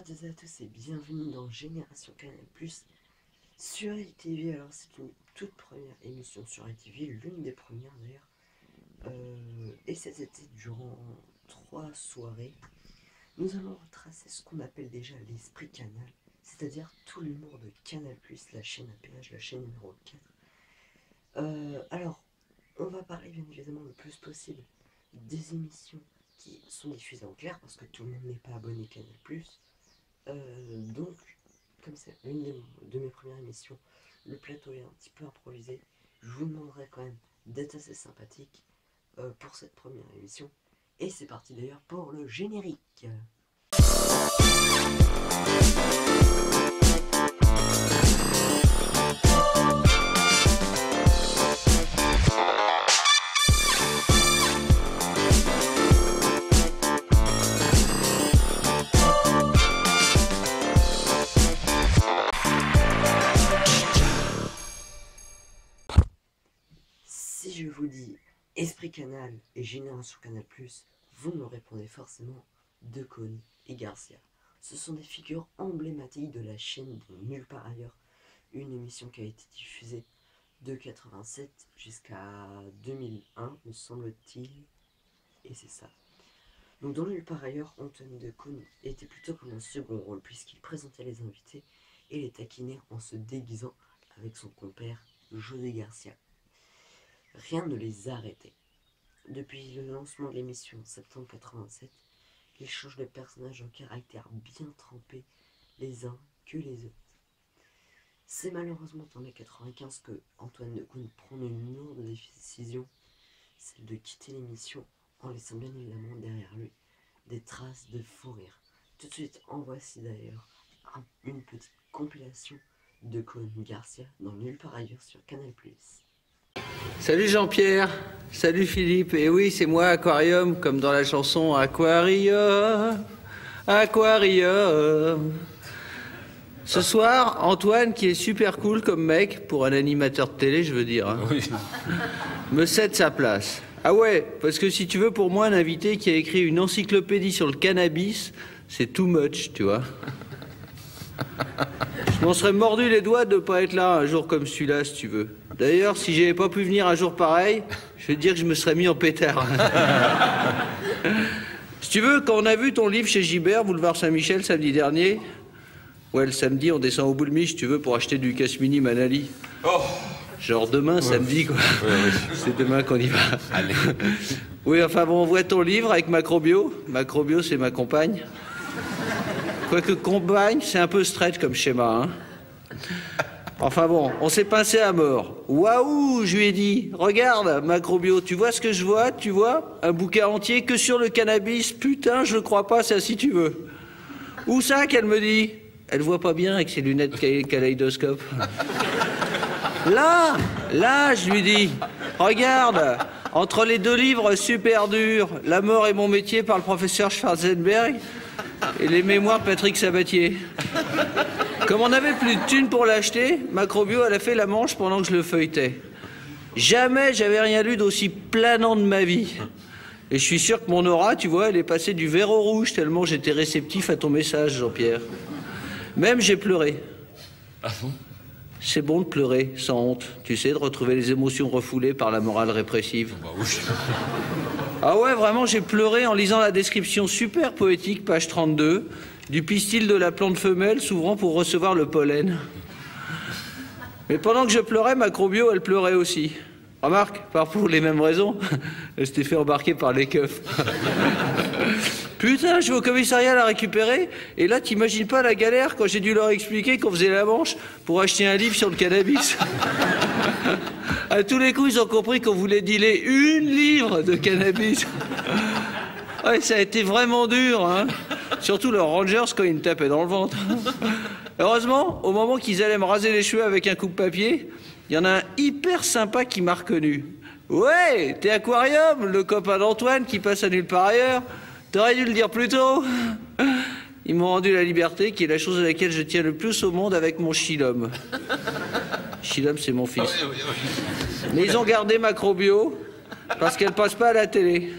toutes et à tous et bienvenue dans Génération Canal+, sur ITV. Alors c'est une toute première émission sur ITV, l'une des premières d'ailleurs. Et c'était durant 3 soirées. Nous allons retracer ce qu'on appelle déjà l'esprit Canal, c'est-à-dire tout l'humour de Canal+, la chaîne à péage, la chaîne numéro 4. Alors, on va parler bien évidemment le plus possible des émissions qui sont diffusées en clair, parce que tout le monde n'est pas abonné Canal+. Donc, comme c'est l'une de mes premières émissions, le plateau est un petit peu improvisé. Je vous demanderai quand même d'être assez sympathique pour cette première émission. Et c'est parti d'ailleurs pour le générique. Si je vous dis Esprit Canal et Génération Canal+, vous me répondez forcément Decaune et Garcia. Ce sont des figures emblématiques de la chaîne de Nulle part ailleurs, une émission qui a été diffusée de 87 jusqu'à 2001, me semble-t-il, et c'est ça. Donc dans Nulle part ailleurs, Antoine Decaune était plutôt comme un second rôle, puisqu'il présentait les invités et les taquinait en se déguisant avec son compère José Garcia. Rien ne les arrêtait. Depuis le lancement de l'émission en septembre 87, ils changent de personnages en caractère bien trempés les uns que les autres. C'est malheureusement dans les 95 que Antoine Decaune prend une lourde décision, celle de quitter l'émission en laissant bien évidemment derrière lui des traces de fou rire. Tout de suite, en voici d'ailleurs une petite compilation de Decaune-Garcia dans Nulle part ailleurs sur Canal+. Salut Jean-Pierre, salut Philippe, et oui c'est moi Aquarium, comme dans la chanson Aquarium, Aquarium. Ce soir, Antoine, qui est super cool comme mec, pour un animateur de télé je veux dire, hein, oui, me cède sa place. Ah ouais, parce que si tu veux, pour moi un invité qui a écrit une encyclopédie sur le cannabis, c'est too much, tu vois. Je m'en serais mordu les doigts de ne pas être là un jour comme celui-là, si tu veux. D'ailleurs, si j'avais pas pu venir un jour pareil, je vais te dire que je me serais mis en pétard. Si tu veux, quand on a vu ton livre chez Gibert, boulevard Saint-Michel, samedi dernier, ouais, le samedi, on descend au Boulmi, si tu veux, pour acheter du casse-mini Manali. Oh. Genre demain, ouais, samedi, quoi. Ouais, ouais. C'est demain qu'on y va. Allez. Oui, enfin bon, on voit ton livre avec Macrobio. Macrobio, c'est ma compagne. Quoique compagne, c'est un peu stretch comme schéma, hein. Enfin bon, on s'est pincé à mort. Waouh, je lui ai dit, regarde, Macrobio, tu vois ce que je vois, tu vois? Un bouquin entier que sur le cannabis. Putain, je le crois pas, ça, si tu veux. Où ça, qu'elle me dit? Elle voit pas bien avec ses lunettes kaléidoscope. Là, je lui dis, regarde, entre les 2 livres super durs, La mort est mon métier par le professeur Schwarzenberg et les mémoires de Patrick Sabatier. Comme on n'avait plus de thunes pour l'acheter, Macrobio, elle a fait la manche pendant que je le feuilletais. Jamais j'avais rien lu d'aussi planant de ma vie. Et je suis sûr que mon aura, tu vois, elle est passée du vert au rouge tellement j'étais réceptif à ton message, Jean-Pierre. Même j'ai pleuré. Ah bon? C'est bon de pleurer, sans honte. Tu sais, de retrouver les émotions refoulées par la morale répressive. Bah oui. Ah ouais, vraiment, j'ai pleuré en lisant la description super poétique, page 32, du pistil de la plante femelle s'ouvrant pour recevoir le pollen. Mais pendant que je pleurais, Macrobio, elle pleurait aussi. Remarque, pas pour les mêmes raisons. Elle s'était fait embarquer par les keufs. Putain, je vais au commissariat la récupérer, et là, t'imagines pas la galère quand j'ai dû leur expliquer qu'on faisait la manche pour acheter un livre sur le cannabis. À tous les coups, ils ont compris qu'on voulait dealer 1 livre de cannabis. Ouais, ça a été vraiment dur, hein. Surtout leurs Rangers quand ils me tapaient dans le ventre. Heureusement, au moment qu'ils allaient me raser les cheveux avec un coupe-papier, il y en a un hyper sympa qui m'a reconnu. Ouais, t'es Aquarium, le copain d'Antoine qui passe à Nulle part ailleurs. T'aurais dû le dire plus tôt. Ils m'ont rendu la liberté, qui est la chose à laquelle je tiens le plus au monde avec mon Chilom. Chilom, c'est mon fils. Mais ils ont gardé Macrobio parce qu'elle passe pas à la télé.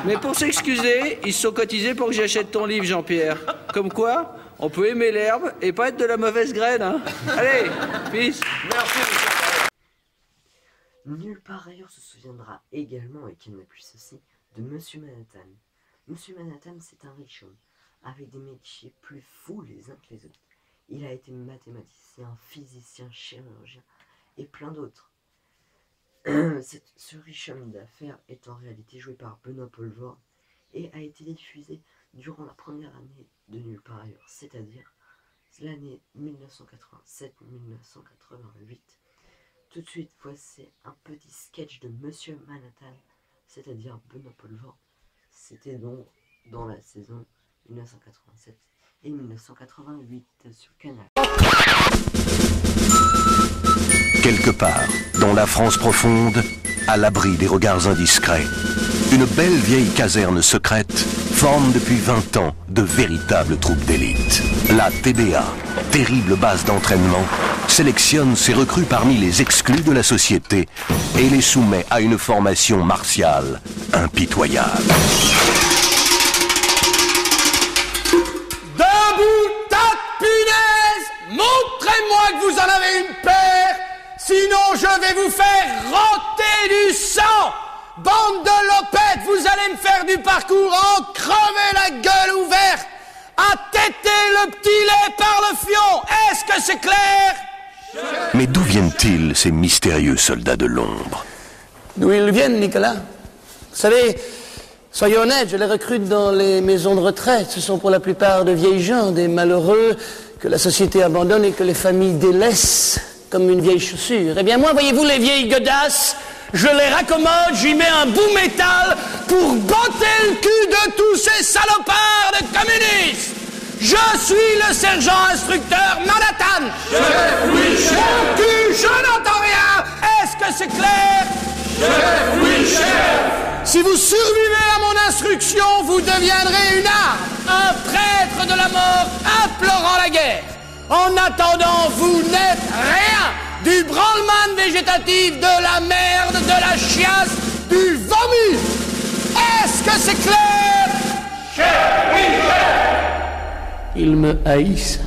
Mais pour s'excuser, ils se sont cotisés pour que j'achète ton livre, Jean-Pierre. Comme quoi, on peut aimer l'herbe et pas être de la mauvaise graine, hein. Allez, peace. Merci, monsieur. Nulle part ailleurs se souviendra également, et qui n'a plus ceci, de Monsieur Manhattan. Monsieur Manhattan, c'est un riche homme, avec des métiers plus fous les uns que les autres. Il a été mathématicien, physicien, chirurgien, et plein d'autres. Ce riche homme d'affaires est en réalité joué par Benoît Poelvoorde et a été diffusé durant la première année de Nulle part ailleurs, c'est-à-dire l'année 1987-1988. Tout de suite, voici un petit sketch de Monsieur Manhattan, c'est-à-dire Benoît Poelvoorde. C'était donc dans la saison 1987 et 1988 sur Canal. Quelque part, dans la France profonde, à l'abri des regards indiscrets, une belle vieille caserne secrète forme depuis 20 ans de véritables troupes d'élite. La TBA, terrible base d'entraînement, sélectionne ses recrues parmi les exclus de la société et les soumet à une formation martiale impitoyable. Debout, tas de punaises! Montrez-moi que vous en avez une paire, sinon je vais vous faire rôter du sang! Bande de lopettes, vous allez me faire du parcours en crever la gueule ouverte, à téter le petit lait par le fion. Est-ce que c'est clair? Mais d'où viennent-ils, ces mystérieux soldats de l'ombre? D'où ils viennent, Nicolas? Vous savez, soyons honnêtes, je les recrute dans les maisons de retraite. Ce sont pour la plupart de vieilles gens, des malheureux que la société abandonne et que les familles délaissent comme une vieille chaussure. Eh bien moi, voyez-vous, les vieilles godasses, je les raccommode, j'y mets un bout métal pour botter le cul de tous ces salopards de communistes. Je suis le sergent instructeur Manhattan. Chef, oui, chef. Cul, je n'entends rien. Est-ce que c'est clair? Chef, oui, chef. Si vous survivez à mon instruction, vous deviendrez une arme, un prêtre de la mort implorant la guerre. En attendant, vous n'êtes rien. Du branle-man végétatif, de la merde, de la chiasse, du vomi. Est-ce que c'est clair? Chef, oui, chef. Ils me haïssent.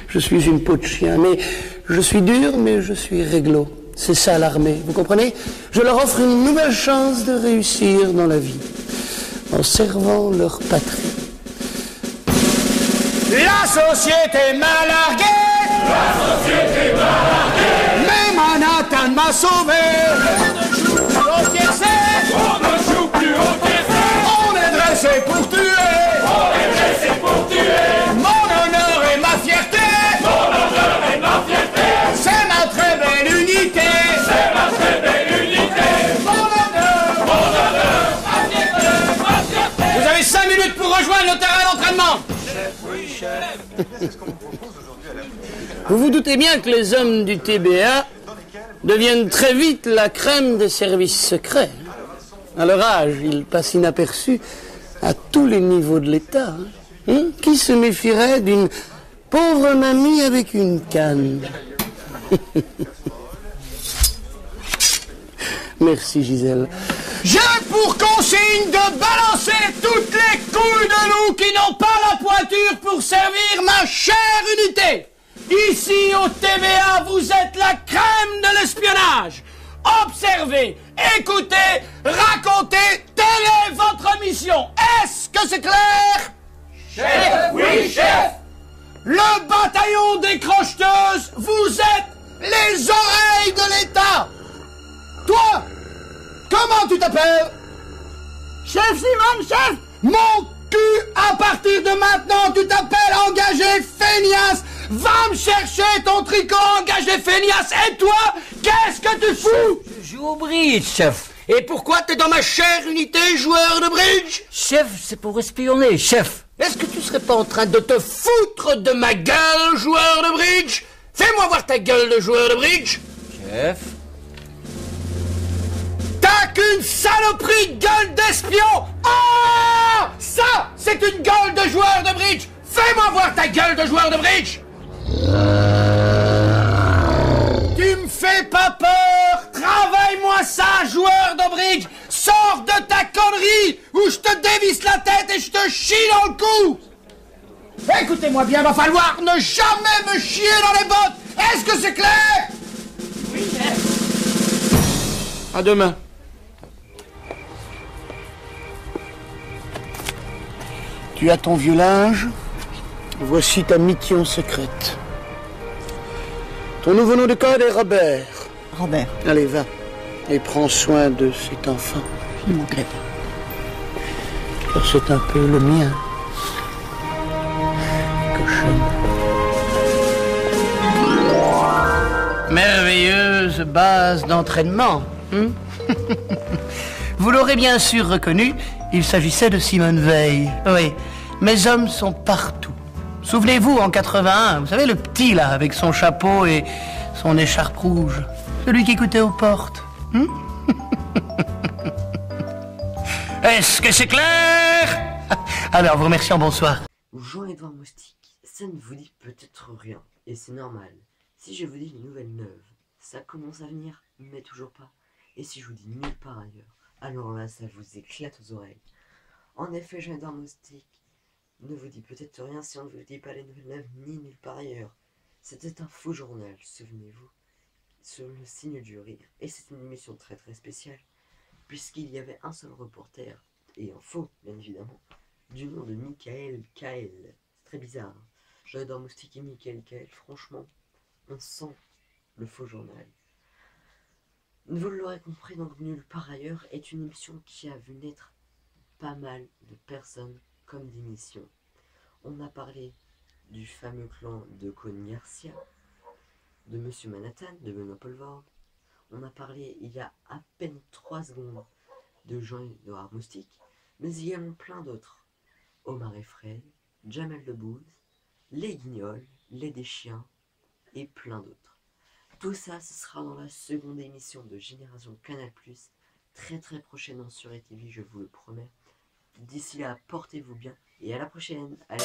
Je suis une peau de chien, mais je suis dur, mais je suis réglo. C'est ça l'armée, vous comprenez? Je leur offre une nouvelle chance de réussir dans la vie, en servant leur patrie. La société m'a largué. La société m'a largué. Mais Manhattan m'a sauvé. On ne joue plus au piécé. On est dressé pour tuer. On est dressé pour tuer. Mon honneur et ma fierté. Mon honneur et ma fierté. C'est ma très belle unité. C'est ma très belle unité. Mon honneur. Mon honneur, ma fierté, ma fierté. Vous avez 5 minutes pour rejoindre le terrain d'entraînement. Vous vous doutez bien que les hommes du TBA deviennent très vite la crème des services secrets. À leur âge, ils passent inaperçus à tous les niveaux de l'État. Qui se méfierait d'une pauvre mamie avec une canne? Merci, Gisèle. J'ai pour consigne de balancer toutes les couilles de loup qui n'ont pas la pointure pour servir ma chère unité. Ici, au TVA, vous êtes la crème de l'espionnage. Observez, écoutez, racontez, telle est votre mission. Est-ce que c'est clair? Chef, oui, chef. Le bataillon des crocheteuses, vous êtes les oreilles de l'État. Toi, comment tu t'appelles? Chef Simon, chef. Mon cul, à partir de maintenant, tu t'appelles engagé feignasse. Va me chercher ton tricot engagé feignasse. Et toi, qu'est-ce que tu fous? Je joue au bridge, chef. Et pourquoi t'es dans ma chère unité, joueur de bridge? Chef, c'est pour espionner, chef. Est-ce que tu serais pas en train de te foutre de ma gueule, joueur de bridge? Fais-moi voir ta gueule de joueur de bridge. Chef. T'as qu'une saloperie de gueule d'espion. Ah! Ça, c'est une gueule de joueur de bridge. Fais-moi voir ta gueule de joueur de bridge. Tu me fais pas peur. Travaille-moi ça, joueur de bridge. Sors de ta connerie ou je te dévisse la tête et je te chie dans le cou. Écoutez-moi bien, va falloir ne jamais me chier dans les bottes. Est-ce que c'est clair? Oui, chef. À demain. Tu as ton vieux linge. Voici ta mission secrète. Ton nouveau nom de code est Robert. Robert, Allez, va. Et prends soin de cet enfant. je ne manquerai pas. Car c'est un peu le mien. Cochonne. Merveilleuse base d'entraînement. Vous l'aurez bien sûr reconnu, il s'agissait de Simone Veil. Oui, mes hommes sont partout. Souvenez-vous, en 81, vous savez, le petit là, avec son chapeau et son écharpe rouge. Celui qui écoutait aux portes. Est-ce que c'est clair? Alors, vous remercions, bonsoir. Jean-Édouard Moustique, ça ne vous dit peut-être rien, et c'est normal. Si je vous dis une nouvelle neuve, ça commence à venir, mais toujours pas. Et si je vous dis nulle part ailleurs, alors là, ça vous éclate aux oreilles. En effet, Jean-Édouard Moustique ne vous dit peut-être rien si on ne vous dit pas les nouvelles neuves ni nulle part ailleurs. C'était un faux journal, souvenez-vous, sur le signe du rire. Et c'est une émission très très spéciale, puisqu'il y avait un seul reporter, et un faux, bien évidemment, du nom de Michael Kael. C'est très bizarre. Hein. J'adore Moustique et Michael Kael, franchement, on sent le faux journal. Vous l'aurez compris, donc nulle part ailleurs est une émission qui a vu naître pas mal de personnes comme d'émissions. On a parlé du fameux clan de Connie Garcia, de Monsieur Manhattan, de Benoît Poelvoorde. On a parlé il y a à peine 3 secondes de Jean-Édouard Moustique, mais également plein d'autres. Omar et Fred, Jamel Debbouze, les Guignols, les Deschiens et plein d'autres. Tout ça, ce sera dans la seconde émission de Génération Canal+, très très prochainement sur ETV, je vous le promets. D'ici là, portez-vous bien et à la prochaine. Allez.